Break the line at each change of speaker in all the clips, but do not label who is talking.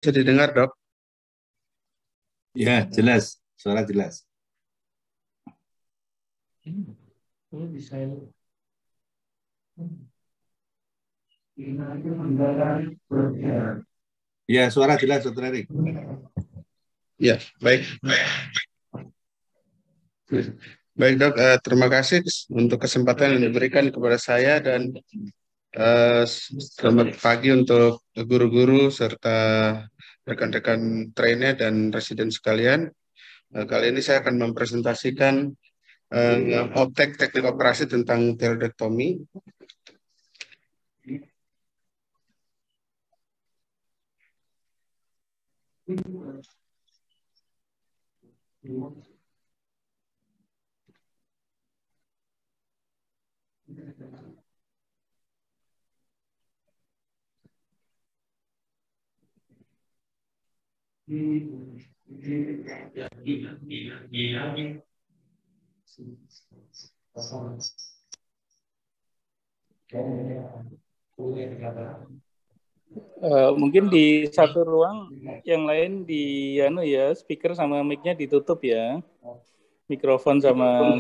Bisa didengar, Dok?
Ya, jelas. Suara jelas. Ya, suara jelas, Dr. Erik.
Ya, baik. Baik, Dok. Terima kasih untuk kesempatan yang diberikan kepada saya dan selamat pagi untuk guru-guru serta rekan-rekan trainer dan residen sekalian. Kali ini saya akan mempresentasikan teknik operasi tentang tiroidektomi.
Mungkin di satu ruang, yang lain di speaker sama mic-nya ditutup ya, mikrofon sama.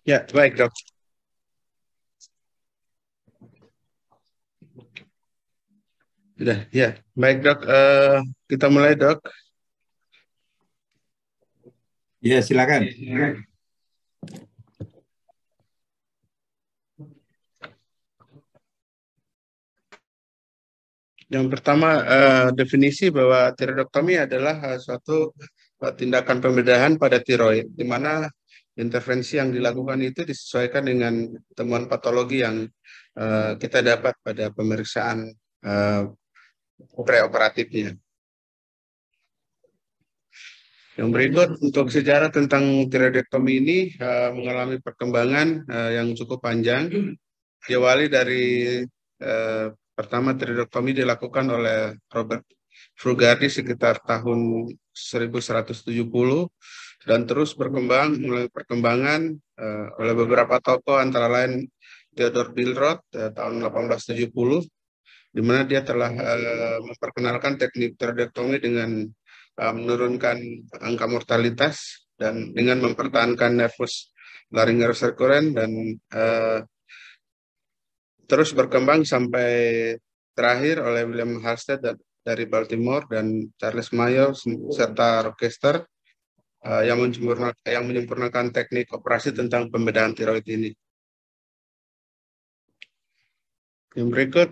Ya, baik, Dok. Sudah, ya, baik, Dok. Kita mulai, Dok.
Ya, silakan.
Yang pertama, definisi bahwa tiroidektomi adalah suatu tindakan pembedahan pada tiroid, di mana intervensi yang dilakukan itu disesuaikan dengan temuan patologi yang kita dapat pada pemeriksaan preoperatifnya. Yang berikut untuk sejarah tentang tiroidektomi ini mengalami perkembangan yang cukup panjang. Diawali dari pertama tiroidektomi dilakukan oleh Robert Frugardi sekitar tahun 1170 dan terus berkembang mulai perkembangan oleh beberapa tokoh antara lain Theodor Billroth tahun 1870 di mana dia telah memperkenalkan teknik tiroidektomi dengan menurunkan angka mortalitas dan dengan mempertahankan nervus laryngeus recurrens dan terus berkembang sampai terakhir oleh William Halsted dari Baltimore dan Charles Mayo serta Rochester yang menyempurnakan teknik operasi tentang pembedahan tiroid ini. Yang berikut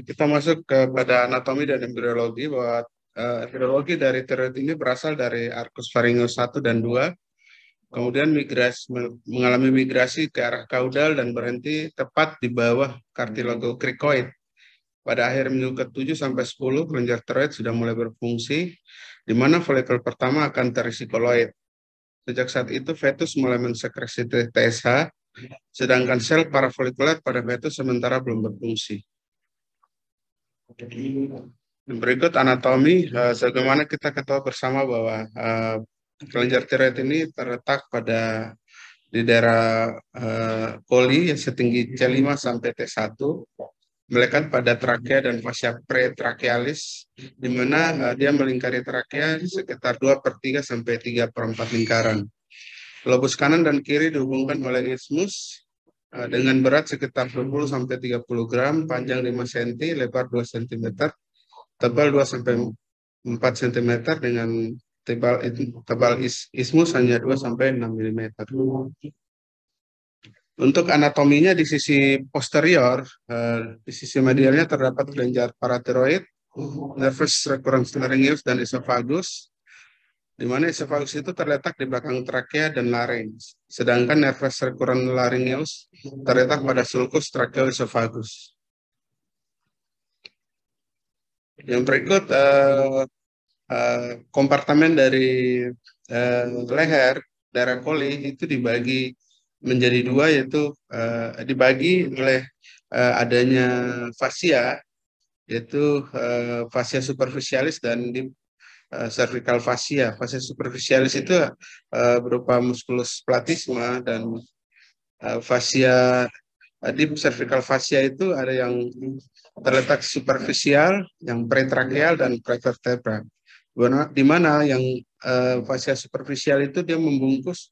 kita masuk kepada anatomi dan embriologi bahwa embriologi dari tiroid ini berasal dari arcus pharyngeus 1 dan 2. Kemudian mengalami migrasi ke arah kaudal dan berhenti tepat di bawah cartilago cricoid. Pada akhir minggu ke-7 sampai 10, kelenjar tiroid sudah mulai berfungsi, di mana folikel pertama akan terisi koloid. Sejak saat itu, fetus mulai mensekresi TSH, sedangkan sel parafolikuler pada fetus sementara belum berfungsi. Berikut anatomi, sebagaimana kita ketahui bersama bahwa kelenjar tiroid ini terletak di daerah koli yang setinggi C5 sampai T1, melekat pada trakea dan fascia pretrachealis, di mana dia melingkari trakea sekitar 2/3 sampai 3/4 lingkaran. Lobus kanan dan kiri dihubungkan oleh isthmus dengan berat sekitar 20 sampai 30 gram, panjang 5 cm, lebar 2 cm, tebal 2 sampai 4 cm dengan tebal isthmus hanya 2 sampai 6 mm. Untuk anatominya di sisi posterior, di sisi medialnya terdapat kelenjar paratiroid, nervus recurrens laryngeus dan esophagus, di mana esophagus itu terletak di belakang trakea dan larynx, sedangkan nervus recurrens laryngeus terletak pada sulcus tracheoesophagus. Yang berikut kompartemen dari leher daerah koli itu dibagi menjadi dua, yaitu dibagi oleh adanya fascia, yaitu fascia superficialis dan cervical fascia. Fascia superficialis itu berupa musculus platysma dan fascia deep cervical fascia itu ada yang terletak superficial, yang pretracheal dan prevertebral. Di mana yang fascia superficial itu dia membungkus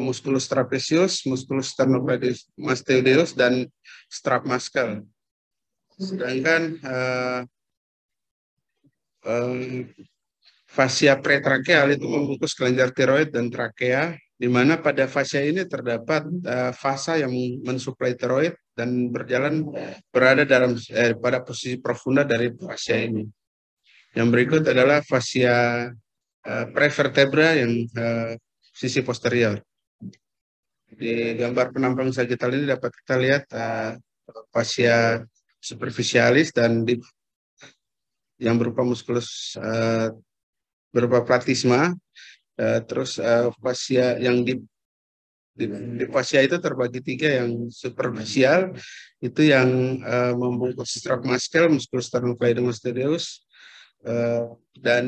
musculus trapezius, musculus sternocleidomastoideus dan strap muscle. Sedangkan fascia pretracheal itu membungkus kelenjar tiroid dan trakea, di mana pada fascia ini terdapat fasa yang mensuplai tiroid dan berada pada posisi profunda dari fascia ini. Yang berikut adalah fascia prevertebra yang sisi posterior. Di gambar penampang sagittal ini dapat kita lihat fascia superficialis dan yang berupa muskulus berupa platisma, terus fascia yang di fascia itu terbagi tiga, yang superficial itu yang membungkus strap muscle, musculus sternocleidomastoideus, dan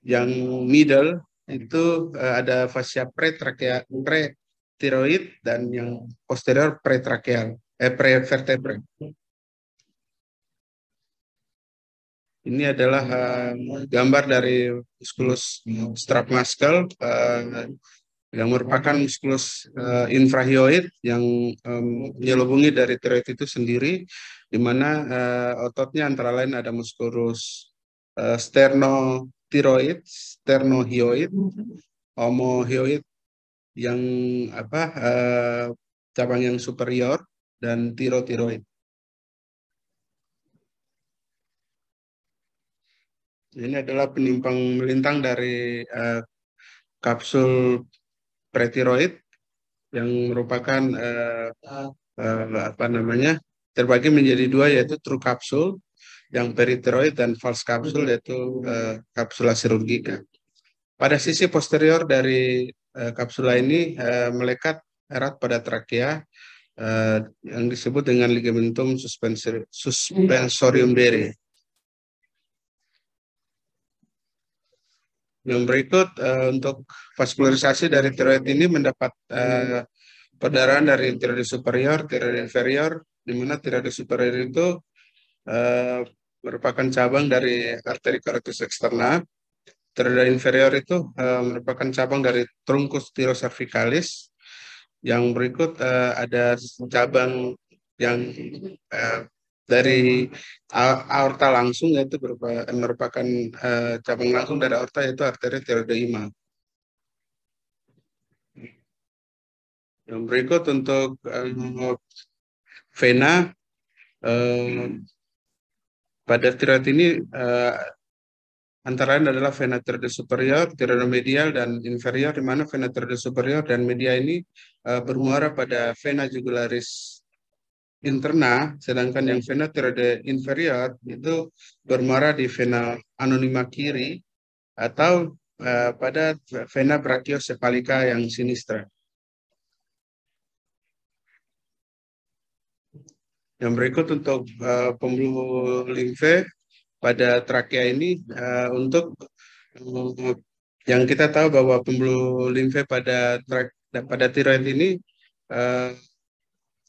yang middle itu ada fascia pretiroid dan yang posterior pretracheal, prevertebral. Ini adalah gambar dari musculus strap muscle yang merupakan musculus infrahyoid yang menyelubungi dari tiroid itu sendiri, di mana ototnya antara lain ada musculus sternotiroid, sternohyoid, omohyoid yang cabang yang superior, dan tirotiroid. Ini adalah penimpang melintang dari kapsul pretiroid yang merupakan terbagi menjadi dua, yaitu true kapsul yang peritiroid dan false kapsul yaitu kapsula chirurgica. Pada sisi posterior dari kapsula ini melekat erat pada trakea yang disebut dengan ligamentum suspensorium deri. Yang berikut untuk vaskularisasi dari tiroid ini mendapat perdarahan dari tiroid superior, tiroid inferior, di mana tiroid superior itu merupakan cabang dari arteri carotis externa. Tiroid inferior itu merupakan cabang dari truncus thyrocervicalis. Yang berikut ada cabang yang dari aorta langsung, yaitu merupakan cabang langsung dari aorta, yaitu arteri tiroideima. Yang berikut untuk vena pada tiroid ini antara lain adalah vena tiroid superior, tiroid medial, dan inferior, di mana vena tiroid superior dan media ini bermuara pada vena jugularis interna, sedangkan yang vena tiroid inferior itu bermuara di vena anonima kiri atau pada vena brachiosepalika yang sinistra. Yang berikut untuk pembuluh limfe pada trakea ini, untuk yang kita tahu bahwa pembuluh limfe pada tiroid ini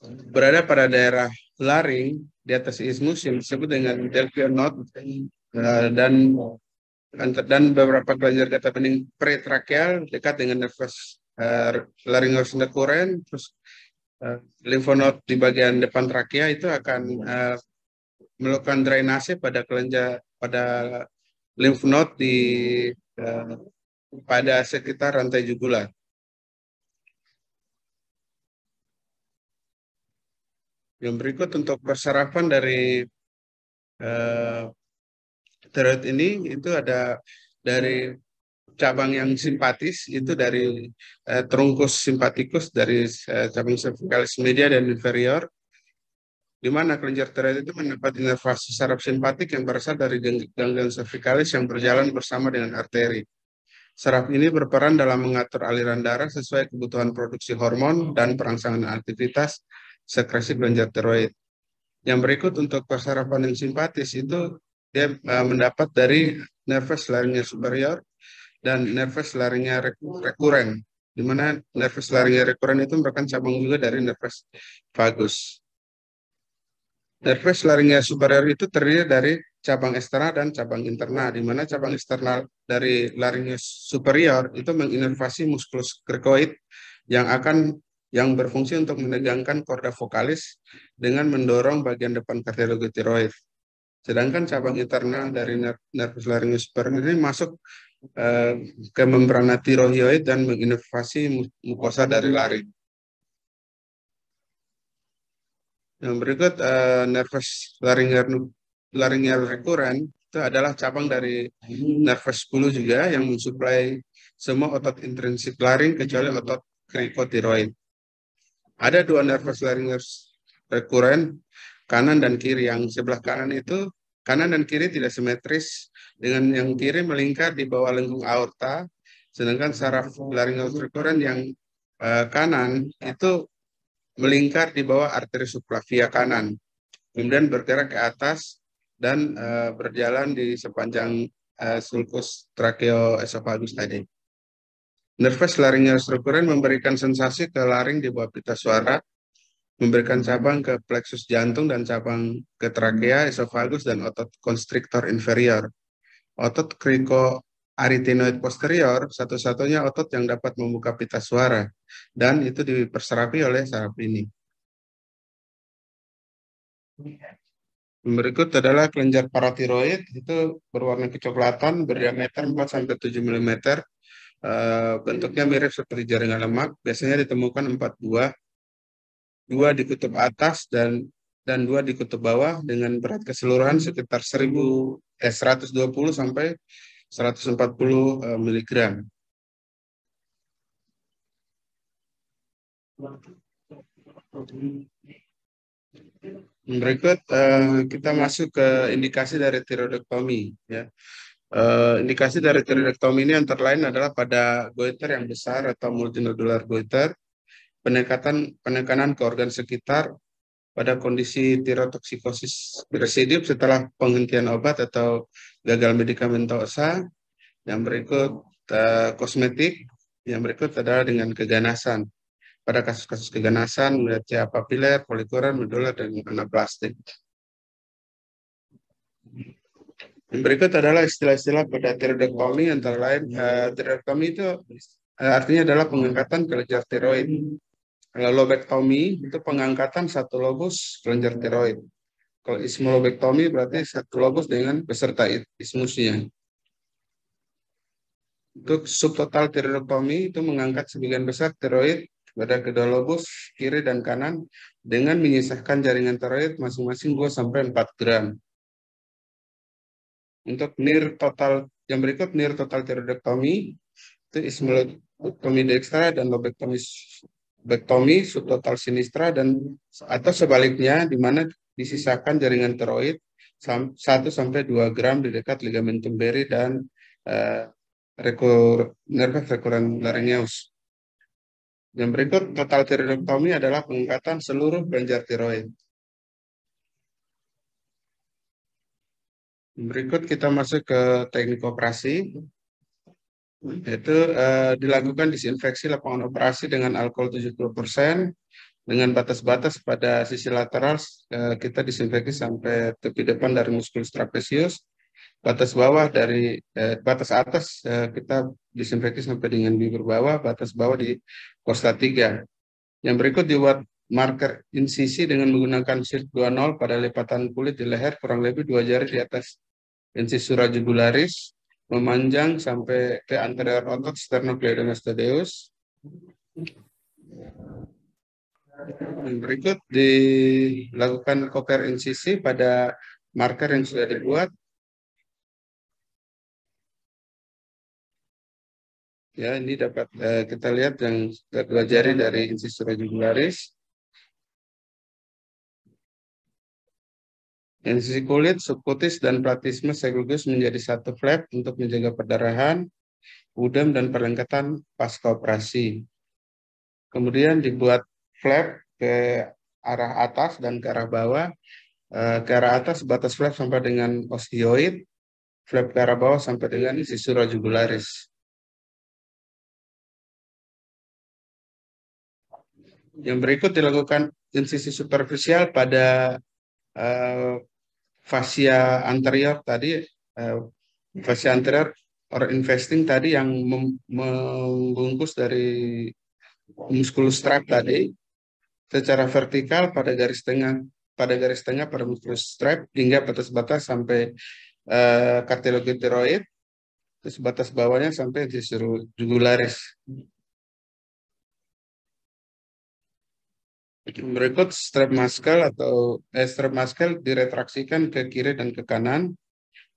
berada pada daerah laring di atas isthmus yang disebut dengan Delphian node, dan beberapa kelenjar getah bening pretracheal dekat dengan nervus laryngos recurrens. Terus limfonode di bagian depan trakea itu akan melakukan drainase pada lymph node pada sekitar rantai jugular. Yang berikut untuk persarapan dari tiroid ini, itu ada dari cabang yang simpatis, itu dari truncus sympathicus dari cabang cervicalis media dan inferior, di mana kelenjar tiroid itu mendapat inervasi saraf simpatik yang berasal dari ganglion cervicalis yang berjalan bersama dengan arteri. Saraf ini berperan dalam mengatur aliran darah sesuai kebutuhan produksi hormon dan perangsangan aktivitas sekresi kelenjar tiroid. Yang berikut untuk persarapan yang simpatis itu dia mendapat dari nervus laryngea superior dan nervus laryngea recurrens, di mana nervus laryngea recurrens itu merupakan cabang juga dari nervus vagus. Nervus laringeus superior itu terdiri dari cabang eksternal dan cabang internal, di mana cabang eksternal dari laringeus superior itu menginervasi muskulus krikoid yang berfungsi untuk menegangkan korda vokalis dengan mendorong bagian depan kardiologotiroid. Sedangkan cabang internal dari nervus laringeus superior ini masuk ke membrana tirohioid dan menginervasi mukosa dari laring. Yang berikut nervus laryngeal recurrent itu adalah cabang dari nervus 10 juga yang mensuplai semua otot intrinsik laring kecuali otot krikotiroid. Ada dua nervus laryngeal recurrent, kanan dan kiri. Yang sebelah kanan itu kanan dan kiri tidak simetris, dengan yang kiri melingkar di bawah lengkung aorta, sedangkan saraf laryngeal recurrent yang kanan itu melingkar di bawah arteri subclavia kanan, kemudian bergerak ke atas dan berjalan di sepanjang sulcus tracheoesophagus tadi. Nervus laryngeus recurrent memberikan sensasi ke laring di bawah pita suara, memberikan cabang ke plexus jantung dan cabang ke trakea, esofagus, dan otot constrictor inferior. Otot cricothyroid posterior satu-satunya otot yang dapat membuka pita suara, dan itu diperserapi oleh saraf ini. Berikut adalah kelenjar paratiroid, itu berwarna kecoklatan, berdiameter 4-7 mm, bentuknya mirip seperti jaringan lemak, biasanya ditemukan 4 buah, 2 di kutub atas dan 2 di kutub bawah, dengan berat keseluruhan sekitar 120 sampai 140 mg. Berikut kita masuk ke indikasi dari tiroidektomi. Ya. Indikasi dari tiroidektomi ini antara lain adalah pada goiter yang besar atau multinodular goiter, penekanan ke organ sekitar, pada kondisi tirotoksikosis residiv setelah penghentian obat atau gagal medikamentosa. Yang berikut kosmetik, yang berikut adalah dengan keganasan. Pada kasus-kasus keganasan, melihat papiler, polikular, medular, dan anaplastik. Yang berikut adalah istilah-istilah pada tiroidektomi, antara lain tiroidektomi itu artinya adalah pengangkatan kelenjar tiroid. Lobektomi itu pengangkatan satu lobus kelenjar tiroid. Kalau ismolobektomi berarti satu lobus dengan beserta ismusnya. Untuk subtotal tiroidektomi itu mengangkat sebagian besar tiroid pada kedua lobus kiri dan kanan dengan menyisakan jaringan tiroid masing-masing 2-4 gram. Untuk nir total yang berikut, nir total tiroidektomi itu ismolobektomi dekstra dan lobektomi subtotal sinistra, dan atau sebaliknya, di mana disisakan jaringan tiroid 1-2 gram di dekat ligamentum Berry dan nervus recurrent laryngeus. Yang berikut, total tiroidektomi adalah pengangkatan seluruh kelenjar tiroid. Berikut kita masuk ke teknik operasi, yaitu dilakukan disinfeksi lapangan operasi dengan alkohol 70%, dengan batas-batas pada sisi lateral kita disinfeksi sampai tepi depan dari musculus trapezius. Batas bawah dari batas atas kita disinfeksi sampai dengan bibir bawah, batas bawah di kosta 3. Yang berikut dibuat marker insisi dengan menggunakan sirk 20 pada lipatan kulit di leher kurang lebih 2 jari di atas incisura jugularis, memanjang sampai ke anterior otot sternocleidomastoideus. Yang berikut dilakukan koker insisi pada marker yang sudah dibuat. Ya, ini dapat kita lihat yang kedua jari dari incisura jugularis. Insisi kulit, subkutis, dan platisme segulgus menjadi satu flap untuk menjaga perdarahan, udem, dan perlengketan pasca operasi. Kemudian dibuat flap ke arah atas dan ke arah bawah. Ke arah atas batas flap sampai dengan osteoid, flap ke arah bawah sampai dengan incisura jugularis. Yang berikut dilakukan insisi superficial pada eh, fascia anterior tadi, fascia anterior or investing tadi yang membungkus dari musculus strap tadi secara vertikal pada garis tengah pada musculus strap hingga batas-batas sampai kartilogi tiroid, terus batas bawahnya sampai di jugularis. Berikut strap muscle diretraksikan ke kiri dan ke kanan.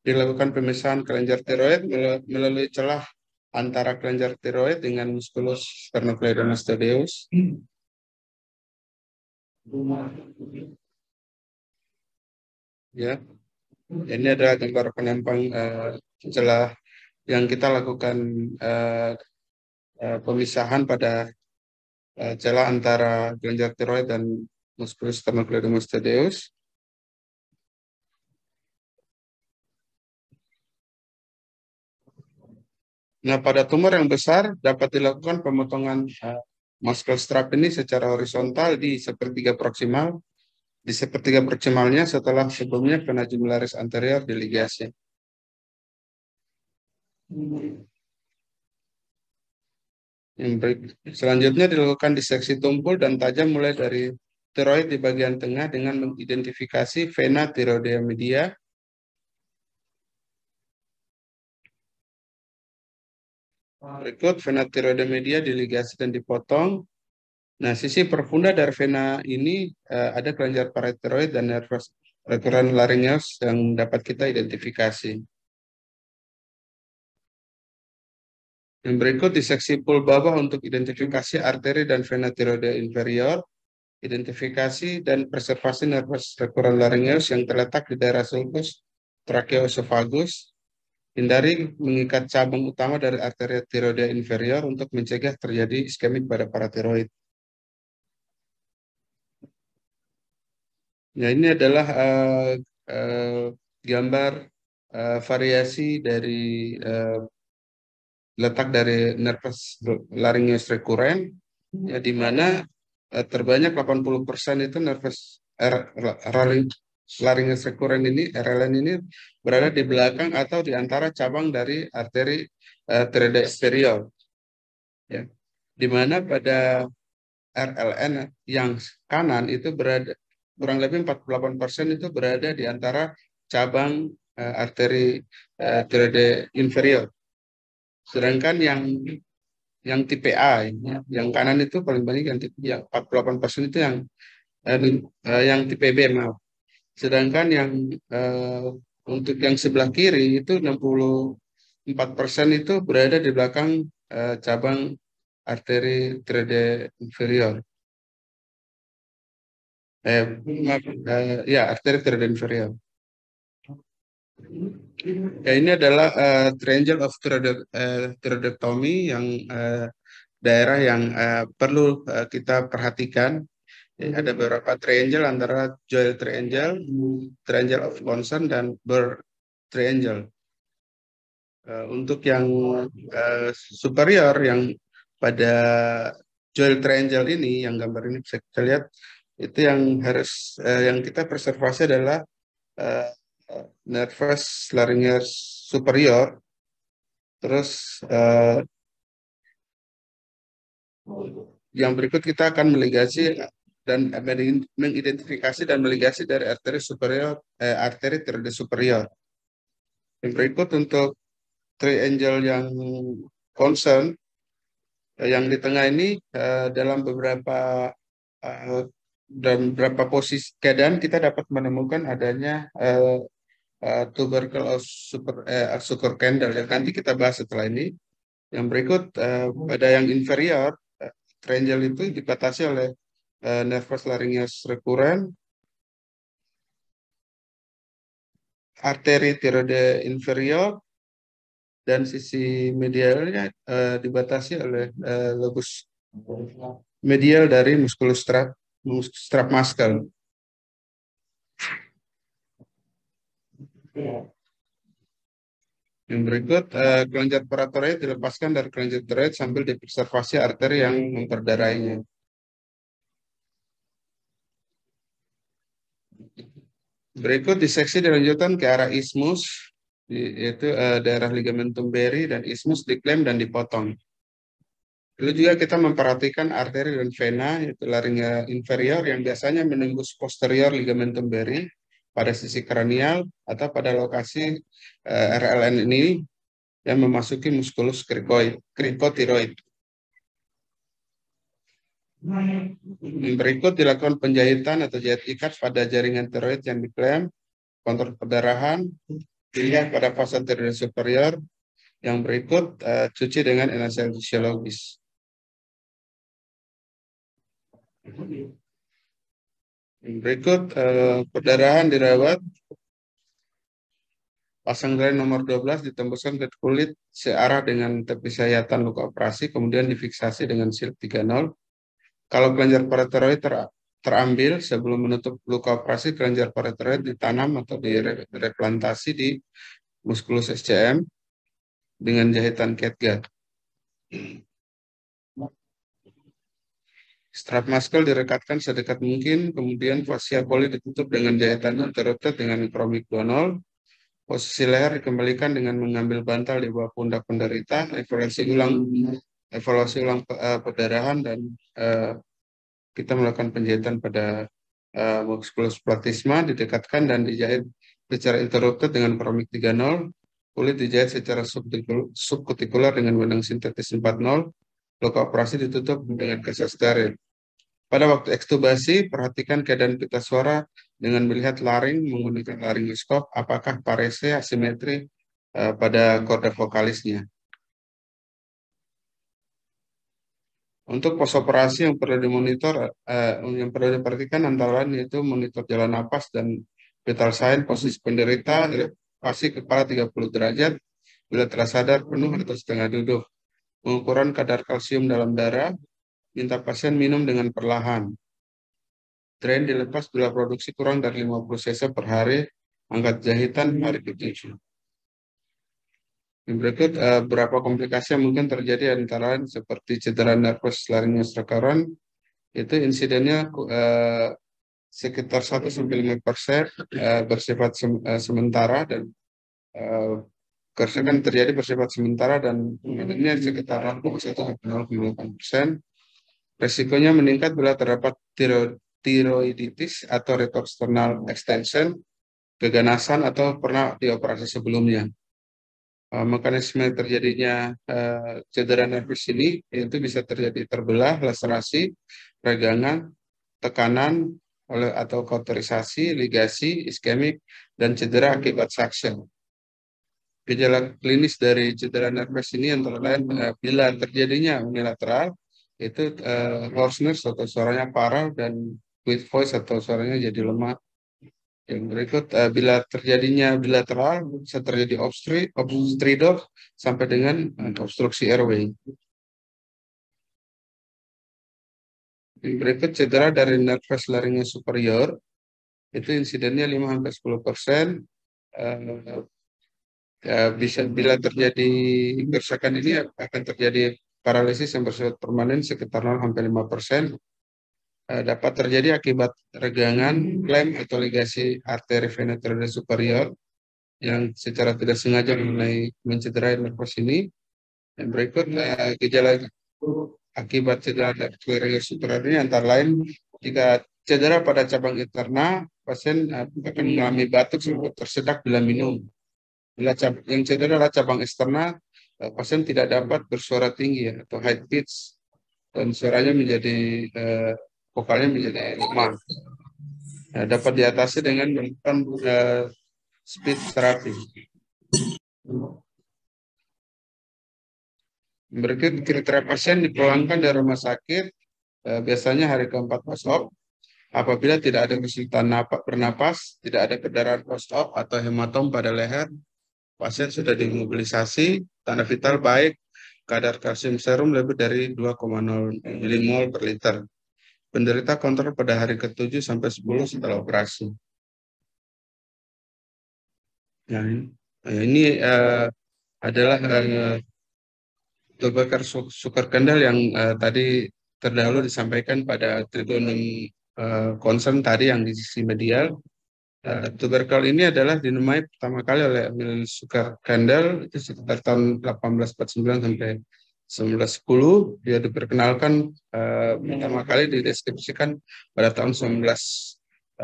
Dilakukan pemisahan kelenjar tiroid melalui celah antara kelenjar tiroid dengan musculus sternocleidomastoideus. Ya, ini adalah gambar penampang celah yang kita lakukan pemisahan pada celah antara kelenjar tiroid dan musculus sternocleidomastoideus. Nah, pada tumor yang besar dapat dilakukan pemotongan muscle strap ini secara horizontal di sepertiga proksimal. Di sepertiga proksimalnya setelah sebelumnya vena jugularis anterior diligasi. Selanjutnya dilakukan diseksi tumpul dan tajam mulai dari tiroid di bagian tengah dengan mengidentifikasi vena tiroidea media. Berikut vena tiroidea media diligasi dan dipotong. Nah, sisi perfunda dari vena ini ada kelenjar paratiroid dan nervus recurrent laryngeus yang dapat kita identifikasi. Yang berikut diseksi pul bawah untuk identifikasi arteri dan vena tiroidea inferior, identifikasi dan preservasi nervus recurrent laryngeus yang terletak di daerah sulcus tracheoesophagus. Hindari mengikat cabang utama dari arteri tiroidea inferior untuk mencegah terjadi iskemik pada paratiroid. Ya, ini adalah gambar variasi dari letak dari nervus laryngeus recurrent, ya, di mana terbanyak 80% itu nervus laryngeus recurrent ini, RLN ini berada di belakang atau di antara cabang dari arteri tiroidea inferior. Ya, di mana pada RLN yang kanan itu berada kurang lebih 48% itu berada di antara cabang arteri tiroidea inferior. Sedangkan yang tipe A, ya, yang kanan itu paling banyak yang 48% itu yang tipe B, maaf. Sedangkan yang untuk yang sebelah kiri itu 64% itu berada di belakang cabang arteri tiroidea inferior. Ya, arteri tiroidea inferior. Ya, ini adalah triangle of thyroidectomy yang daerah yang perlu kita perhatikan. Ya, ada beberapa triangle antara Joyle triangle, triangle of concern, dan Burr triangle. Untuk yang superior yang pada Joyle triangle ini, yang gambar ini bisa kita lihat, itu yang harus yang kita preservasi adalah nervus laryngeus superior. Terus yang berikut kita akan meligasi dan mengidentifikasi dan meligasi dari arteri superior, arteri tiroidea superior. Yang berikut untuk triangle yang concern, yang di tengah ini dalam beberapa posisi keadaan kita dapat menemukan adanya tubercle of sugar candle yang nanti kita bahas setelah ini. Yang berikut pada yang inferior, triangle itu dibatasi oleh nervus laryngeus recurrent, arteri tiroidea inferior, dan sisi medialnya dibatasi oleh lobus medial dari musculus strap muscle. Yang berikut, kelenjar paratiroid dilepaskan dari kelenjar tiroid sambil dipreservasi arteri yang memperdarahinya. Berikut diseksi dilanjutkan ke arah ismus, yaitu daerah ligamentum beri dan ismus diklaim dan dipotong. Lalu juga kita memperhatikan arteri dan vena, yaitu laringa inferior yang biasanya menembus posterior ligamentum beri pada sisi kranial atau pada lokasi RLN ini yang memasuki muskulus krikotiroid. Berikut dilakukan penjahitan atau jahit ikat pada jaringan tiroid yang diklaim, kontrol perdarahan, dilihat pada fase tiroid superior. Yang berikut cuci dengan anestesiologis. Berikut perdarahan dirawat. Pasang drain nomor 12 ditembuskan ke kulit searah dengan tepi sayatan luka operasi, kemudian difiksasi dengan silk 30. Kalau kelenjar paratiroid terambil sebelum menutup luka operasi, kelenjar paratiroid ditanam atau direplantasi di muskulus SCM dengan jahitan catgut. Strap muscle direkatkan sedekat mungkin, kemudian fascia coli ditutup dengan jahitan interrupted dengan kromik 20. Posisi leher dikembalikan dengan mengambil bantal di bawah pundak penderita, evaluasi ulang perdarahan, dan kita melakukan penjahitan pada musculus platysma, didekatkan dan dijahit secara interrupted dengan kromik 30. Kulit dijahit secara subkutikular dengan benang sintetis 40. Luka operasi ditutup dengan kaca steril. Pada waktu ekstubasi, perhatikan keadaan pita suara dengan melihat laring menggunakan laryngoskop, apakah parese asimetri pada korda vokalisnya. Untuk posoperasi yang perlu dimonitor, yang perlu diperhatikan antara lain yaitu monitor jalan napas dan vital sign, posisi penderita, elevasi kepala 30 derajat, bila telah sadar penuh atau setengah duduk, pengukuran kadar kalsium dalam darah, minta pasien minum dengan perlahan. Drain dilepas bila produksi kurang dari 50 cc per hari, angkat jahitan hari ke-7. Berikut beberapa komplikasi yang mungkin terjadi antara lain seperti cedera nervus laryngeus recurrent, itu insidennya sekitar 1-5% bersifat sementara dan kerusakan terjadi bersifat sementara dan ini sekitar 1-0,8%. Resikonya meningkat bila terdapat tiroiditis atau retrosternal extension, keganasan atau pernah dioperasi sebelumnya. Mekanisme terjadinya cedera nervus ini itu bisa terjadi terbelah, laserasi, regangan, tekanan atau kauterisasi, ligasi, iskemik, dan cedera akibat suction. Gejala klinis dari cedera nervus ini antara lain bila terjadinya unilateral, itu hoarseness atau suaranya parau dan weak voice atau suaranya jadi lemah. Yang berikut bila terjadinya bilateral bisa terjadi obstructive sampai dengan obstruksi airway. Yang berikut cedera dari nervus laryngeus superior, itu insidennya 5-10%. Bisa bila terjadi kerusakan ini akan terjadi paralisis yang bersifat permanen sekitar 0-5%. Dapat terjadi akibat regangan, klem atau ligasi arteri vena tiroid superior yang secara tidak sengaja mencederai nervus ini. Yang berikut gejala akibat cedera laryngeus superior ini antara lain jika cedera pada cabang interna, pasien akan mengalami batuk sampai tersedak bila minum. Bila yang cedera adalah cabang eksterna, pasien tidak dapat bersuara tinggi atau high pitch dan suaranya menjadi vokalnya menjadi lemah. Dapat diatasi dengan melakukan speech therapy. Berikut kriteria pasien dipulangkan dari rumah sakit biasanya hari ke-4 post-op. Apabila tidak ada kesulitan bernapas, tidak ada perdarahan post-op atau hematom pada leher, pasien sudah dimobilisasi, tanda vital baik, kadar kalsium serum lebih dari 2,0 milimol per liter. Penderita kontrol pada hari ke-7 sampai 10 setelah operasi. Nah, ini adalah Dr. Sukar Kendall yang tadi terdahulu disampaikan pada tribunum concern tadi yang di sisi medial. Tuberkel ini adalah dinemai pertama kali oleh Emil Sukar-Kandel itu sekitar tahun 1849 sampai 1910. Dia diperkenalkan pertama kali dideskripsikan pada tahun 1902.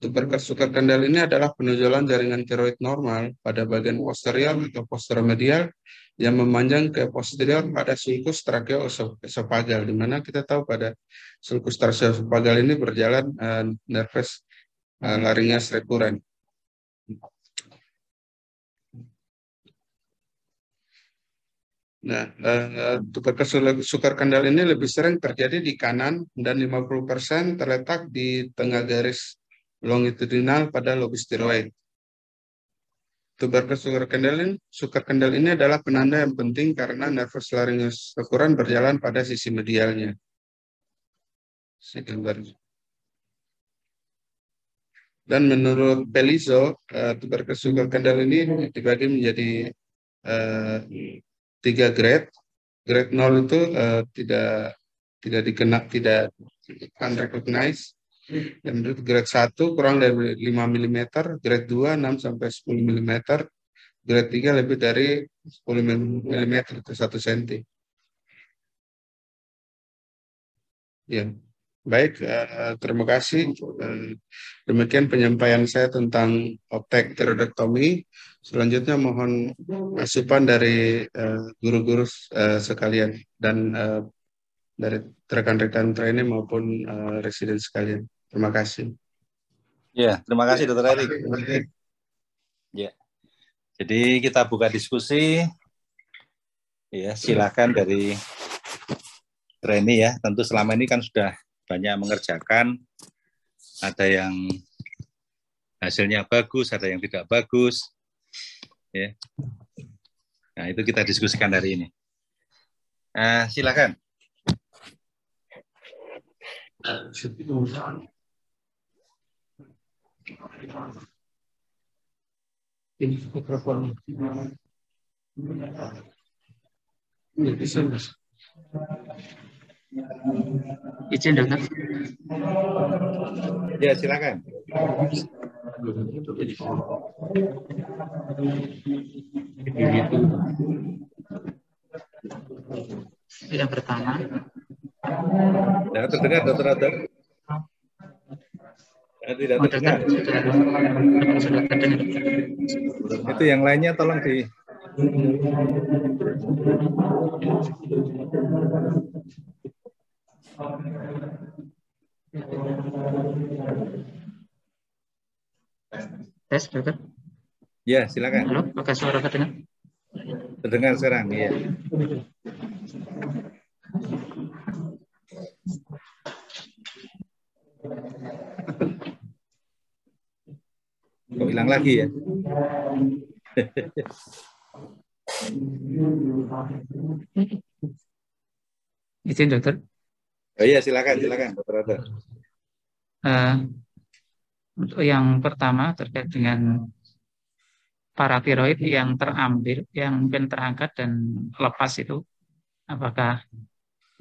Tuberkel Sukar-Kandel ini adalah penonjolan jaringan tiroid normal pada bagian posterior atau posteromedial yang memanjang ke posterior pada sulcus tracheoesophageal, di mana kita tahu pada sulcus tracheoesophageal ini berjalan nervus laringes recurrens. Nah, tuberkel Sukar-Kandel ini lebih sering terjadi di kanan dan 50% terletak di tengah garis longitudinal pada lobus tiroid. Tuberkel Sukar-Kandel ini adalah penanda yang penting karena nervus laringes recurrens berjalan pada sisi medialnya. Dan menurut Pelizzo, tuberkel Sukar-Kandel ini dibagi menjadi 3 grade. Grade 0 itu tidak dikenal, tidak unrecognized. Dan grade 1 kurang dari 5 mm, grade 2 6 sampai 10 mm, grade 3 lebih dari 10 mm itu 1 cm. Ya. Baik, terima kasih. Demikian penyampaian saya tentang optek tiroidektomi. Selanjutnya mohon masukan dari guru-guru sekalian dan dari rekan-rekan trainee maupun residen sekalian. Terima kasih.
Ya, terima kasih Dr. Erik. Ya. Jadi kita buka diskusi. Ya, silakan dari trainee ya. Tentu selama ini kan sudah banyak mengerjakan, ada yang hasilnya bagus, ada yang tidak bagus, ya. Nah itu kita diskusikan hari ini. Silakan.
Ini mikrofon.
Izin dokter.
Ya silakan.
Yang pertama.
Tidak terdengar dokter. Tidak terdengar.
Sudah terdengar.
Itu yang lainnya tolong di.
Tes, dokter.
Ya, silakan.
Halo, apakah suara terdengar?
Terdengar sekarang, iya. Kok hilang lagi ya?
Izin dokter.
Oh iya, silakan dokter.
Untuk yang pertama terkait dengan paratiroid yang terambil, yang mungkin terangkat dan lepas itu, apakah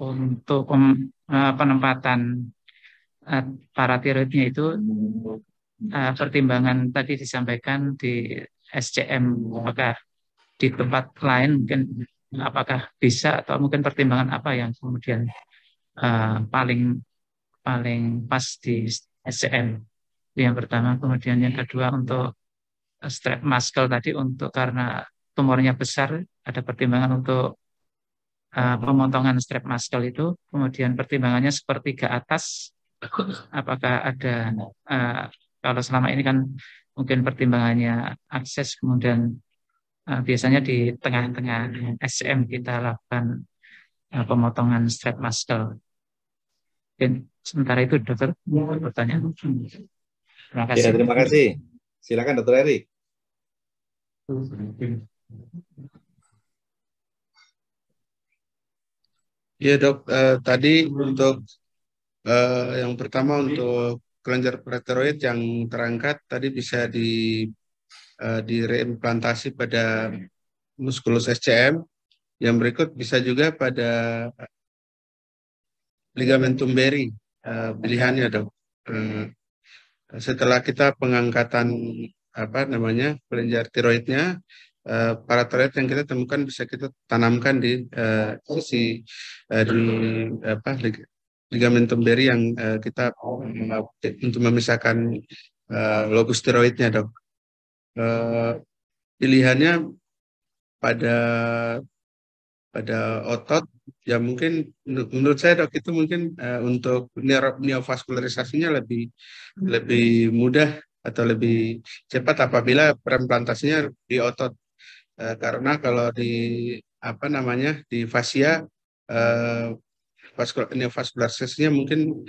untuk penempatan paratiroidnya itu pertimbangan tadi disampaikan di SCM, apakah di tempat lain mungkin apakah bisa atau mungkin pertimbangan apa yang kemudian paling pas di SCM. Yang pertama, kemudian yang kedua untuk strap muscle tadi untuk karena tumornya besar ada pertimbangan untuk pemotongan strap muscle itu, kemudian pertimbangannya sepertiga atas, apakah ada kalau selama ini kan mungkin pertimbangannya akses, kemudian biasanya di tengah-tengah SCM kita lakukan pemotongan strap muscle. Dan sementara itu dokter pertanyaan. Terima kasih.
Ya, terima kasih. Silakan dokter Eri.
Ya dok, tadi untuk yang pertama untuk kelenjar paratiroid yang terangkat tadi bisa direimplantasi pada muskulus SCM. Yang berikut bisa juga pada ligamentum Berry, pilihannya dok. setelah kita pengangkatan apa namanya kelenjar tiroidnya, paratiroid yang kita temukan bisa kita tanamkan di sisi di apa ligamentum beri yang kita untuk memisahkan lobus tiroidnya, dok. Pilihannya pada otot ya, mungkin menurut saya, dok, itu mungkin untuk neovaskularisasinya lebih mudah atau lebih cepat apabila reimplantasinya di otot. Karena kalau di apa namanya di fascia, neovaskularisasinya mungkin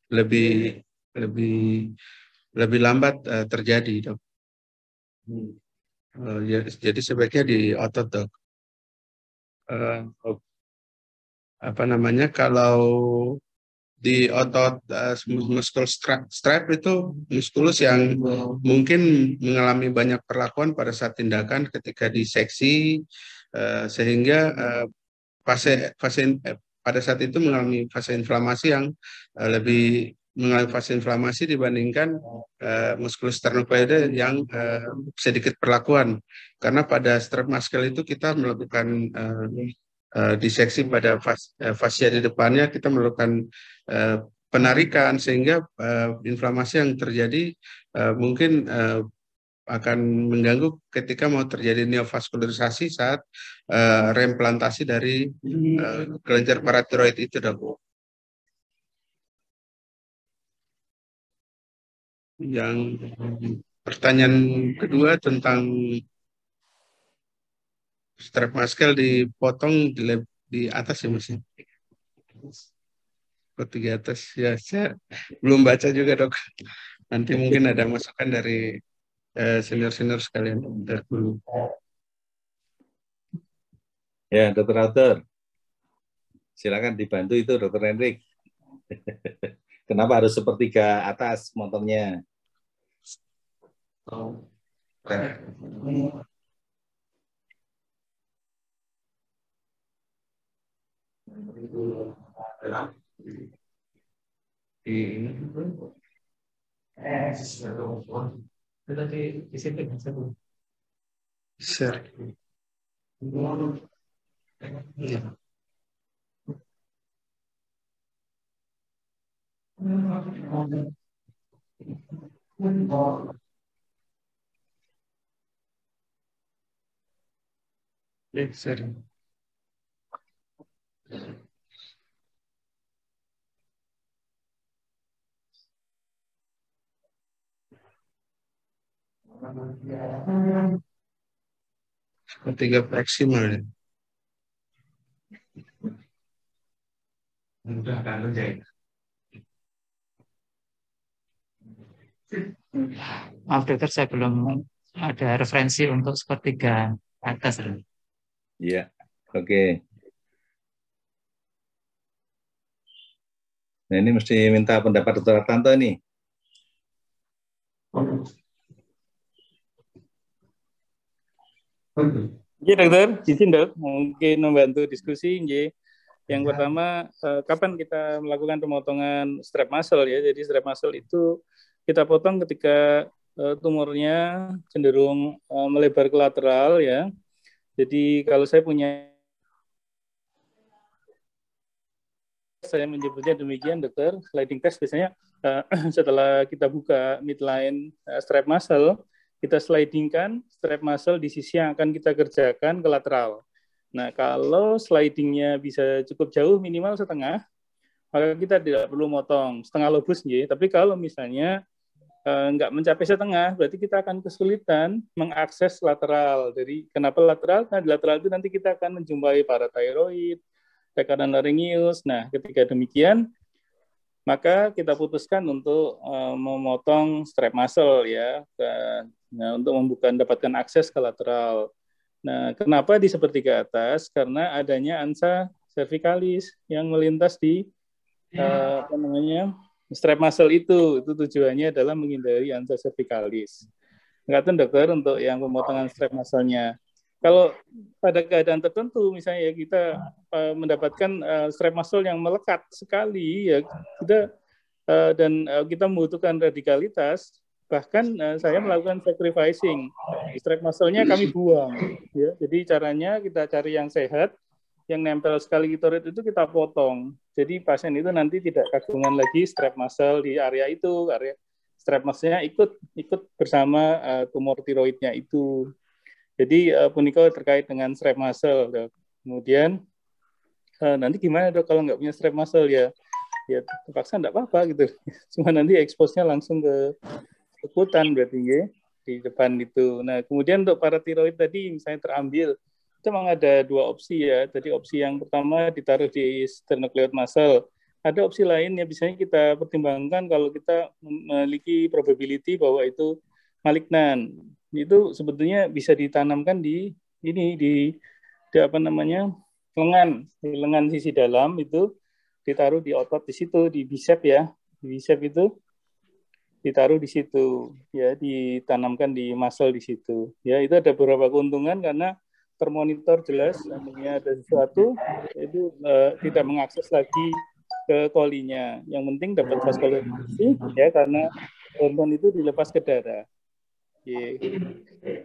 lebih lebih lebih lambat terjadi, dok. Jadi sebaiknya di otot, dok. Apa namanya kalau di otot muscle strap itu muskulus yang mungkin mengalami banyak perlakuan pada saat tindakan ketika diseksi, sehingga pada saat itu mengalami fase inflamasi yang lebih mengalami fase inflamasi dibandingkan musculus sternocleidomastoid yang sedikit perlakuan, karena pada strap muscle itu kita melakukan diseksi pada fascia di depannya, kita melakukan penarikan sehingga inflamasi yang terjadi mungkin akan mengganggu ketika mau terjadi neovaskularisasi saat reimplantasi dari kelenjar paratiroid itu, dok. Yang pertanyaan kedua tentang strap muscle dipotong di atas ya, Mas. Di atas ya, saya belum baca juga, dok. Nanti mungkin ada masukan dari senior-senior sekalian.
Ya, Dokter Arthur. Silakan dibantu itu, Dokter Hendrik. Kenapa harus sepertiga atas motornya?
Share. Ya. Share. Ketiga proksimal. Udah kan jahit.
Maaf dokter, saya belum ada referensi untuk sepertiga atas.
Iya, oke. Nah, ini mesti minta pendapat Dokter Tanto nih.
Iya dokter, izin dok, mungkin membantu diskusi. Yang pertama, kapan kita melakukan pemotongan strap muscle ya? Jadi strap muscle itu kita potong ketika tumornya cenderung melebar ke lateral ya. Jadi kalau saya menyebutnya demikian, dokter. Sliding test biasanya setelah kita buka midline strap muscle, kita slidingkan strap muscle di sisi yang akan kita kerjakan ke lateral. Nah, kalau slidingnya bisa cukup jauh, minimal setengah, maka kita tidak perlu motong setengah lobus, ya. Tapi kalau misalnya nggak mencapai setengah, berarti kita akan kesulitan mengakses lateral. Jadi kenapa lateral? Nah, di lateral itu nanti kita akan menjumpai paratiroid, tekanan laryngeus. Nah, ketika demikian, maka kita putuskan untuk memotong strap muscle ya, untuk mendapatkan akses ke lateral. Nah, kenapa di sepertiga atas? Karena adanya ansa cervicalis yang melintas di strap muscle itu tujuannya adalah menghindari ansa cervicalis. Enggak, dokter, untuk yang pemotongan strap muscle-nya. Kalau pada keadaan tertentu, misalnya kita mendapatkan strap muscle yang melekat sekali, ya kita dan kita membutuhkan radikalitas, bahkan saya melakukan sacrificing, strap muscle-nya kami buang, ya. Jadi caranya kita cari yang sehat, yang nempel sekali tiroid itu kita potong. Jadi pasien itu nanti tidak kagungan lagi strap muscle di area itu, area strap muscle-nya ikut bersama tumor tiroidnya itu. Jadi punika terkait dengan strap muscle. Kemudian nanti gimana dok kalau nggak punya strap muscle ya terpaksa nggak apa-apa gitu. Cuma nanti expose-nya langsung ke ikutan berarti ya, di depan itu. Nah kemudian untuk para tiroid tadi misalnya terambil, itu memang ada dua opsi ya. Tadi opsi yang pertama ditaruh di sternocleidomastoid muscle. Ada opsi lain yang biasanya kita pertimbangkan kalau kita memiliki probability bahwa itu malignan. Itu sebetulnya bisa ditanamkan di apa namanya di lengan sisi dalam itu, ditaruh di otot di situ, di bicep ya, di bicep itu ditaruh di situ ya, ditanamkan di muscle di situ ya. Itu ada beberapa keuntungan karena termonitor jelas artinya ada sesuatu itu tidak mengakses lagi ke kolinya. Yang penting dapat vaskularilisasi ya, karena hormon itu dilepas ke darah.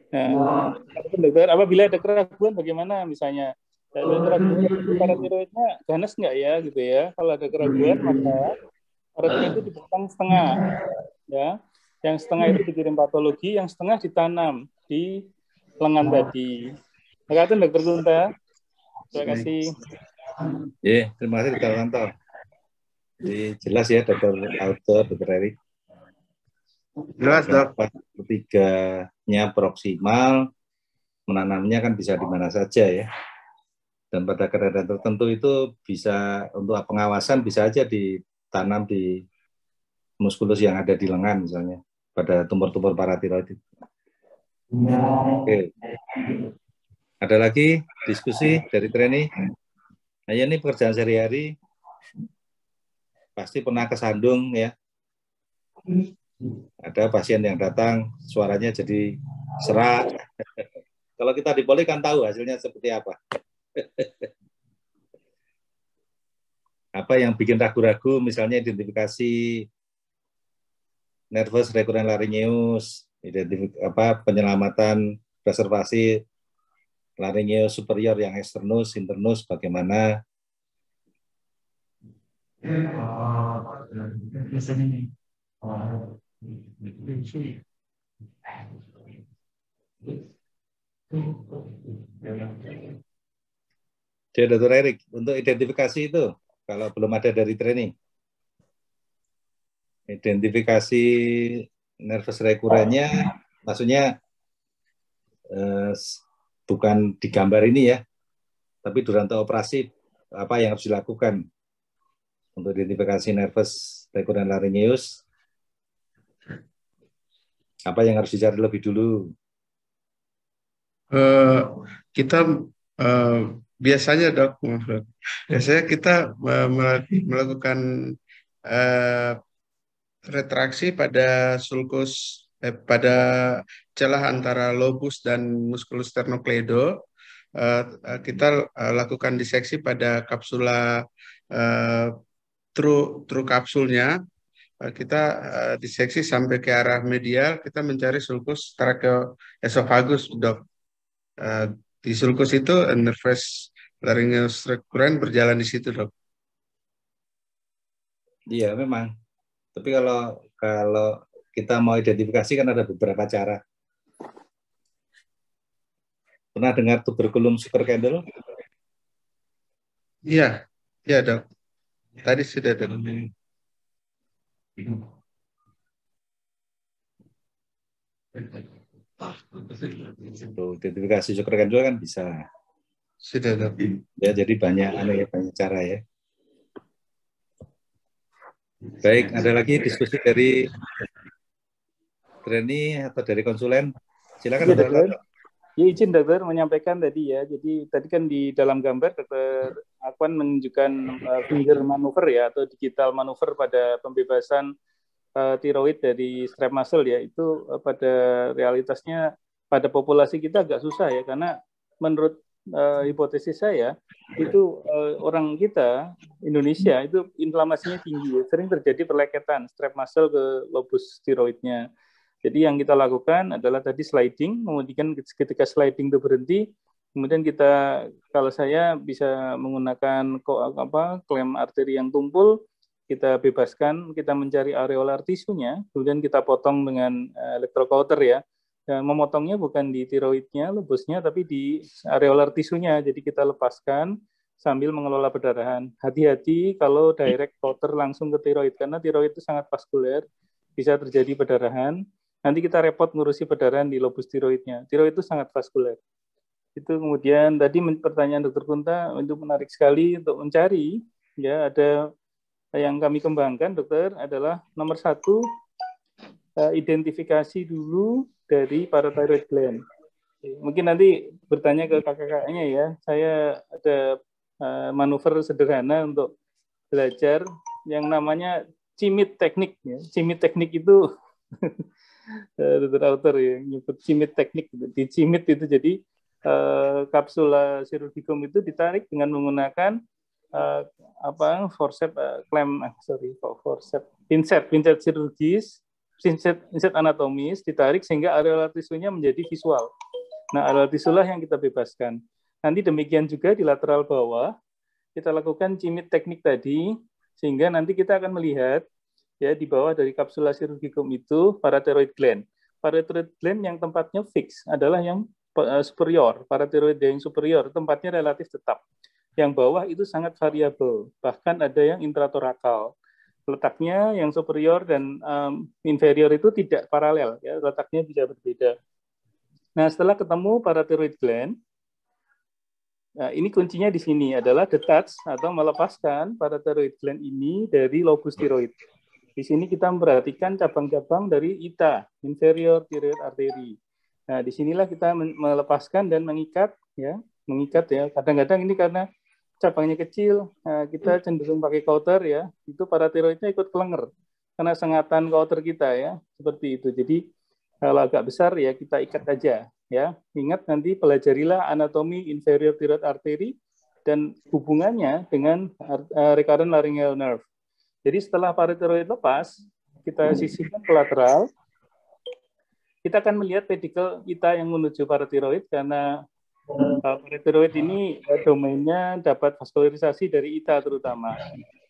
Nah, dokter, apabila ada keraguan bagaimana misalnya ada keraguan paratiroidnya ganas nggak ya gitu ya. Kalau ada keraguan maka paratiroid itu dipotong setengah ya. Yang setengah itu dikirim patologi, yang setengah ditanam di lengan tadi. Terima kasih Dokter Gunta. Terima kasih.
Terima kasih Dokter Ranto. Jadi jelas ya Dokter Autor, Dokter Erik.
Jelas dok.
Ketiganya proksimal, menanamnya kan bisa di mana saja ya. Dan pada keadaan tertentu itu bisa untuk pengawasan bisa aja ditanam di muskulus yang ada di lengan misalnya pada tumor-tumor paratiroid itu. Oke. Ada lagi diskusi dari Treni? Nah ini pekerjaan sehari-hari pasti pernah kesandung ya. Ada pasien yang datang suaranya jadi serak. Kalau kita di poli kan tahu hasilnya seperti apa. Apa yang bikin ragu-ragu, misalnya identifikasi nervus recurrent laryngeus, penyelamatan preservasi laryngeus superior yang externus, internus, bagaimana? Jadi Dr. Erik, untuk identifikasi itu, kalau belum ada dari training, identifikasi nervus recurrent-nya, maksudnya bukan di gambar ini ya, tapi durante operasi, apa yang harus dilakukan untuk identifikasi nervus recurrent laryngeus, apa yang harus dicari lebih dulu?
Kita biasanya dok, biasanya kita melakukan retraksi pada sulcus, pada celah antara lobus dan musculus sternocleido. Kita lakukan diseksi pada kapsula true kapsulnya. Kita diseksi sampai ke arah medial, kita mencari sulcus tracheoesophagus dok. Di sulcus itu nervus laryngeus recurrent berjalan di situ dok.
Iya memang. Tapi kalau kita mau identifikasi kan ada beberapa cara. Pernah dengar tuberculum supercandle?
Iya, iya dok. Tadi sudah dok.
Identifikasi supercandle kan bisa.
Sudah dok.
Ya jadi banyak cara ya. Baik, ada lagi diskusi dari trainee atau dari konsulen? Silakan
ya, dokter. Ya izin dokter menyampaikan tadi ya. Jadi tadi kan di dalam gambar dokter Akwan menunjukkan finger maneuver ya, atau digital maneuver pada pembebasan tiroid dari strap muscle ya. Itu pada realitasnya pada populasi kita agak susah ya, karena menurut hipotesis saya itu orang kita Indonesia itu inflamasinya tinggi, sering terjadi perleketan strep muscle ke lobus tiroidnya. Jadi yang kita lakukan adalah tadi sliding, kemudian ketika sliding itu berhenti, kemudian kita, kalau saya bisa menggunakan klem arteri yang tumpul, kita bebaskan, kita mencari areolar tisunya, kemudian kita potong dengan electrocauter ya. Dan memotongnya bukan di tiroidnya, lobusnya, tapi di areolar tisunya. Jadi kita lepaskan sambil mengelola perdarahan. Hati-hati kalau direct cauter langsung ke tiroid, karena tiroid itu sangat vaskuler, bisa terjadi perdarahan. Nanti kita repot ngurusi perdarahan di lobus tiroidnya. Tiroid itu sangat vaskuler. Itu kemudian tadi pertanyaan Dr. Kunta itu menarik sekali untuk mencari. Ya, ada yang kami kembangkan, dokter, adalah nomor 1, identifikasi dulu dari parathyroid gland. Mungkin nanti bertanya ke kakak-kakaknya ya. Saya ada manuver sederhana untuk belajar yang namanya CIMIT teknik. Ya. CIMIT teknik itu dokter author ya nyebut CIMIT teknik. Di CIMIT itu jadi kapsula chirurgicum itu ditarik dengan menggunakan pincet chirurgis, pincet anatomis ditarik sehingga areolar tisunya menjadi visual. Nah, areolar tisulah yang kita bebaskan. Nanti demikian juga di lateral bawah kita lakukan CIMIT teknik tadi sehingga nanti kita akan melihat ya di bawah dari kapsula chirurgicum itu parathyroid gland. Parathyroid gland yang tempatnya fix adalah yang superior, parathyroid yang superior tempatnya relatif tetap. Yang bawah itu sangat variabel, bahkan ada yang intratorakal. Letaknya yang superior dan inferior itu tidak paralel, ya, letaknya bisa berbeda. Nah, setelah ketemu parathyroid gland, nah, ini kuncinya di sini adalah detach atau melepaskan parathyroid gland ini dari lobus tiroid. Di sini kita memperhatikan cabang-cabang dari ITA, inferior thyroid artery. Nah, disinilah kita melepaskan dan mengikat ya. Kadang-kadang ini karena cabangnya kecil, kita cenderung pakai cauter ya. Itu parathyroidnya ikut kelenger karena sengatan cauter kita ya, seperti itu. Jadi kalau agak besar ya kita ikat aja ya. Ingat nanti pelajarilah anatomi inferior thyroid artery dan hubungannya dengan recurrent laryngeal nerve. Jadi setelah parathyroid lepas, kita sisihkan ke lateral. Kita akan melihat pedicle kita yang menuju parathyroid karena parathyroid ini domainnya dapat vaskularisasi dari ITA terutama.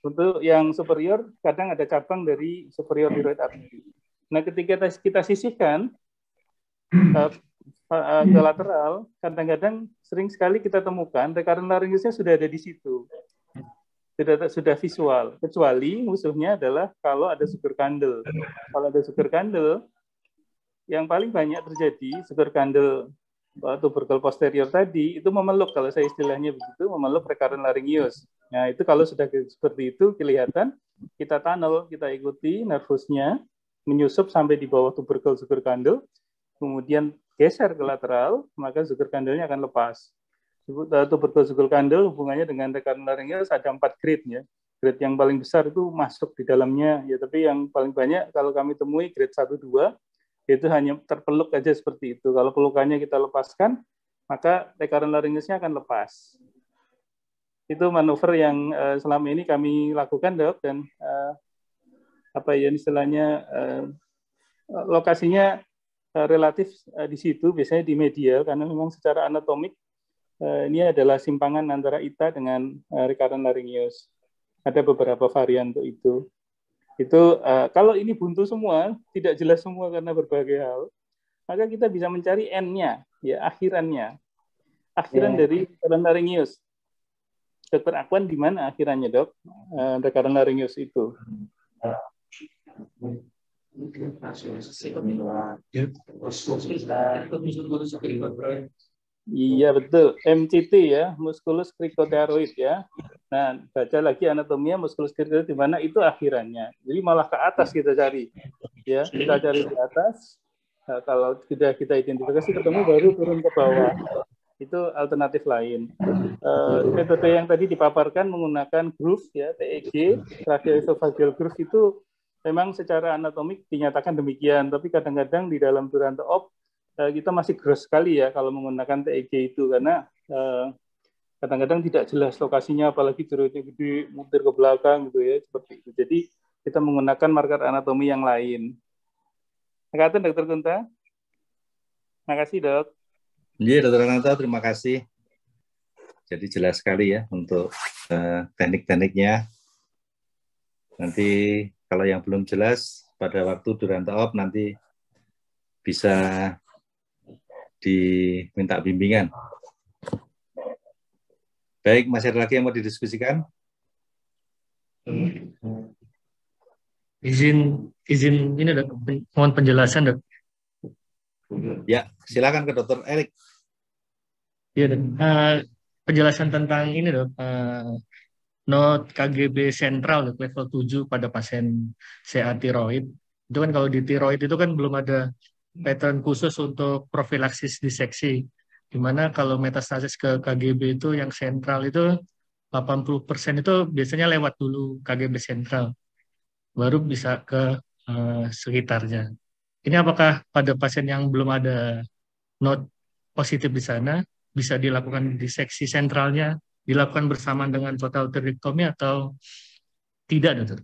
Untuk yang superior kadang ada cabang dari superior thyroid artery. Nah, ketika kita sisihkan ke lateral, kadang-kadang sering sekali kita temukan recurrent laryngisnya sudah ada di situ. Sudah visual, kecuali musuhnya adalah kalau ada sugar candle. Kalau ada sugar candle, yang paling banyak terjadi sugar candle tubercle posterior tadi itu memeluk, kalau saya istilahnya begitu, memeluk recurrent laryngeus. Nah, itu kalau sudah seperti itu kelihatan, kita tunnel, kita ikuti nervusnya menyusup sampai di bawah tubercle sugar candle, kemudian geser ke lateral, maka sugar candle-nya akan lepas. Tubercle sugar candle hubungannya dengan recurrent laryngeus ada 4 grade ya. Grade yang paling besar itu masuk di dalamnya ya, tapi yang paling banyak kalau kami temui grade 1 2 itu hanya terpeluk aja seperti itu. Kalau pelukannya kita lepaskan, maka recurrent laryngeusnya akan lepas. Itu manuver yang selama ini kami lakukan, Dok, dan istilahnya lokasinya relatif di situ, biasanya di medial, karena memang secara anatomik ini adalah simpangan antara ITA dengan recurrent laryngeus. Ada beberapa varian untuk itu. Itu kalau ini buntu semua, tidak jelas semua karena berbagai hal, maka kita bisa mencari N-nya, ya akhirannya. Akhiran dari recurrent laryngeus. Dokter Akwan di mana akhirannya, Dok? Recurrent laryngeus itu. Iya betul, MCT ya, musculus cricotheroid ya. Nah, baca lagi anatominya musculus cricotheroid di mana itu akhirannya. Jadi malah ke atas kita cari, ya kita cari di atas. Nah, kalau sudah kita identifikasi ketemu baru turun ke bawah. Itu alternatif lain. Metode yang tadi dipaparkan menggunakan groove ya, TEG, tracheoesophageal groove itu memang secara anatomik dinyatakan demikian, tapi kadang-kadang di dalam Durante Op kita masih gross sekali ya kalau menggunakan TEG itu, karena kadang-kadang tidak jelas lokasinya, apalagi tiroidnya gede, muter ke belakang gitu ya, seperti itu. Jadi kita menggunakan marker anatomi yang lain. Makasih Dokter Kunta. Makasih Dok.
Iya, Dokter Ananta, terima kasih. Jadi jelas sekali ya untuk teknik-tekniknya. Nanti kalau yang belum jelas pada waktu Duranta Op nanti bisa diminta bimbingan. Baik, masih ada lagi yang mau didiskusikan?
Izin ini Dok, mohon penjelasan Dok.
Ya, silakan ke Dokter Erik.
Iya Dok. Penjelasan tentang ini Dok, not KGB sentral Dok, level 7 pada pasien CA tiroid. Itu kan kalau di tiroid itu kan belum ada pattern khusus untuk profilaksis diseksi. Dimana kalau metastasis ke KGB itu yang sentral itu 80% itu biasanya lewat dulu KGB sentral, baru bisa ke sekitarnya. Ini apakah pada pasien yang belum ada node positif di sana bisa dilakukan diseksi sentralnya, dilakukan bersamaan dengan total tiroidektomi atau tidak, Dokter?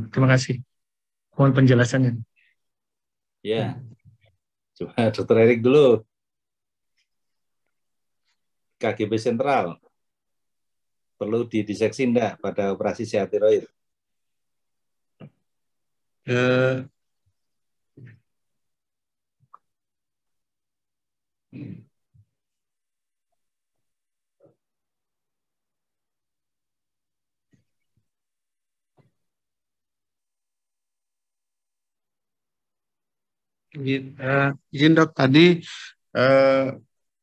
Terima kasih. Mohon penjelasannya.
Ya, coba Dokter Erik dulu. KGB sentral perlu didiseksi enggak pada operasi CA tiroid?
Izin Dok, tadi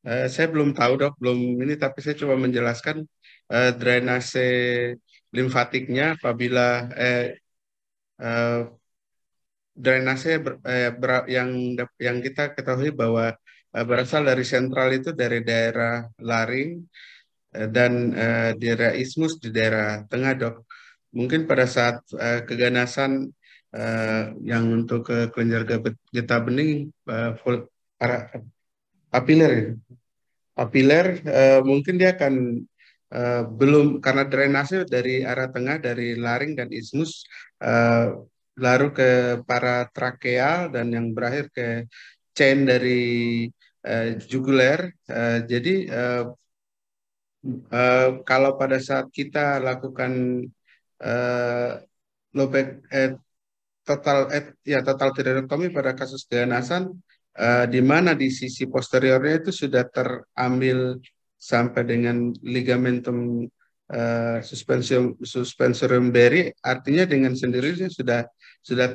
saya belum tahu Dok, belum ini, tapi saya coba menjelaskan drainase limfatiknya apabila drainase yang kita ketahui bahwa berasal dari sentral itu dari daerah laring dan daerah ismus di daerah tengah Dok. Mungkin pada saat keganasan yang untuk ke kelenjar getah bening papiler ya. Papiler mungkin dia akan belum, karena drainase dari arah tengah dari laring dan ismus lalu ke paratrakeal dan yang berakhir ke chain dari juguler. Jadi kalau pada saat kita lakukan lobek total tiroidektomi pada kasus keganasan, di mana di sisi posteriornya itu sudah terambil sampai dengan ligamentum suspensorium beri, artinya dengan sendirinya sudah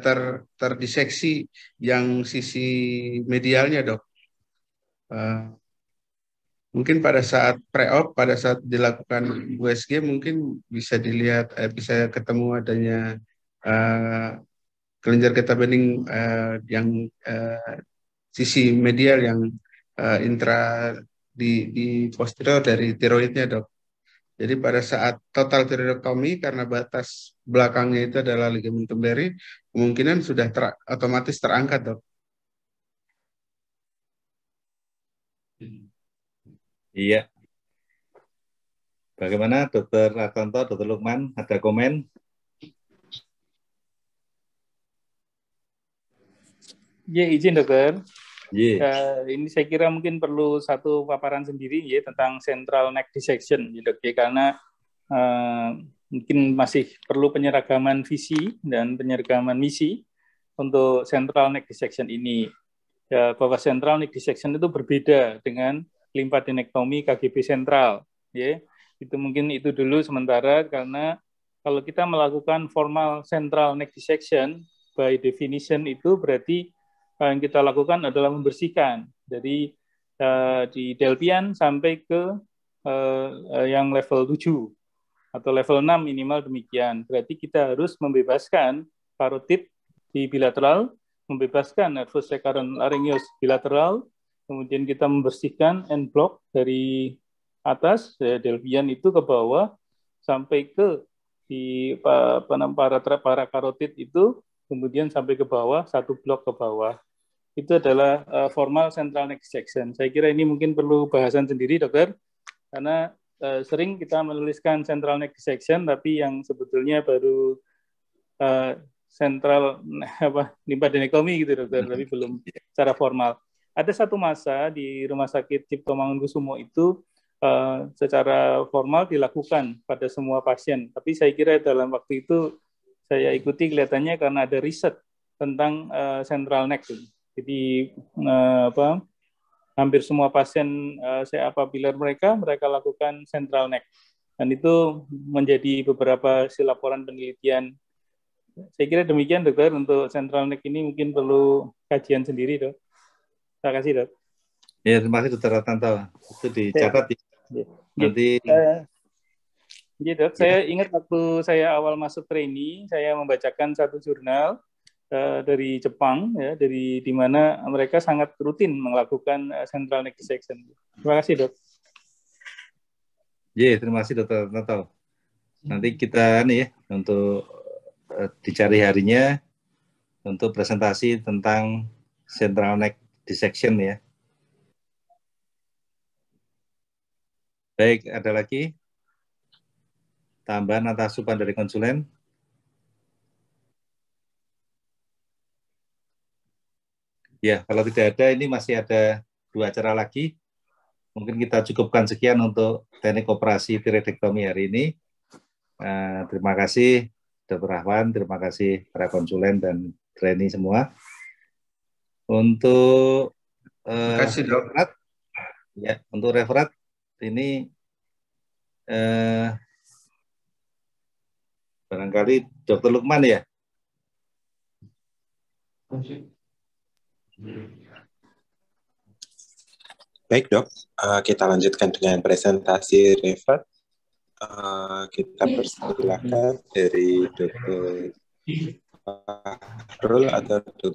terdiseksi yang sisi medialnya Dok. Mungkin pada saat pre-op, pada saat dilakukan USG mungkin bisa dilihat, bisa ketemu adanya kelenjar getah bening yang sisi medial yang intra di posterior dari tiroidnya Dok. Jadi pada saat total tiroidektomi karena batas belakangnya itu adalah ligamentum beri, kemungkinan sudah otomatis terangkat Dok.
Iya. Bagaimana Dokter Artanto, Dokter Lukman, ada komen?
Ya, izin Dokter.
Yeah.
Ini saya kira mungkin perlu satu paparan sendiri ya tentang central neck dissection ya, Dok, ya, karena mungkin masih perlu penyeragaman visi dan penyeragaman misi untuk central neck dissection ini. Ya, bahwa central neck dissection itu berbeda dengan lymphadenectomy KGB sentral, ya. Itu mungkin itu dulu sementara, karena kalau kita melakukan formal central neck dissection by definition itu berarti yang kita lakukan adalah membersihkan dari di delpian sampai ke yang level 7 atau level 6 minimal demikian. Berarti kita harus membebaskan parotid di bilateral, membebaskan nervus recurrent laryngeus bilateral, kemudian kita membersihkan end block dari atas delpian itu ke bawah sampai ke di para karotid itu, kemudian sampai ke bawah, satu blok ke bawah. Itu adalah formal central neck dissection. Saya kira ini mungkin perlu bahasan sendiri, Dokter. Karena sering kita menuliskan central neck dissection, tapi yang sebetulnya baru central lymphadenectomy gitu dokter, tapi belum secara formal. Ada satu masa di Rumah Sakit Cipto Mangunkusumo itu secara formal dilakukan pada semua pasien, tapi saya kira dalam waktu itu saya ikuti kelihatannya karena ada riset tentang central neck. Jadi hampir semua pasien CA papiler mereka lakukan central neck. Dan itu menjadi beberapa laporan penelitian. Saya kira demikian dokter, untuk central neck ini mungkin perlu kajian sendiri dok. Terima kasih dok.
Ya, terima kasih dokter Ratnanto. Itu dicatat ya. Nanti.
Iya dok, saya ingat waktu saya awal masuk trainee, saya membacakan satu jurnal dari Jepang, ya, di mana mereka sangat rutin melakukan central neck dissection. Terima kasih dok.
Iya, terima kasih dokter Ratnanto. Nanti kita nih ya untuk dicari harinya untuk presentasi tentang central neck dissection ya. Baik, ada lagi tambahan atau asupan dari konsulen? Ya, kalau tidak ada, ini masih ada 2 acara lagi. Mungkin kita cukupkan sekian untuk teknik operasi tiroidektomi hari ini. Terima kasih Dr. Rahwan, terima kasih para konsulen dan trainee semua. Untuk referat, ya, untuk referat ini barangkali Dr. Lukman ya.
Baik dok, kita lanjutkan dengan presentasi referat. Kita persilakan dari Dr. Fahrul atau Dr.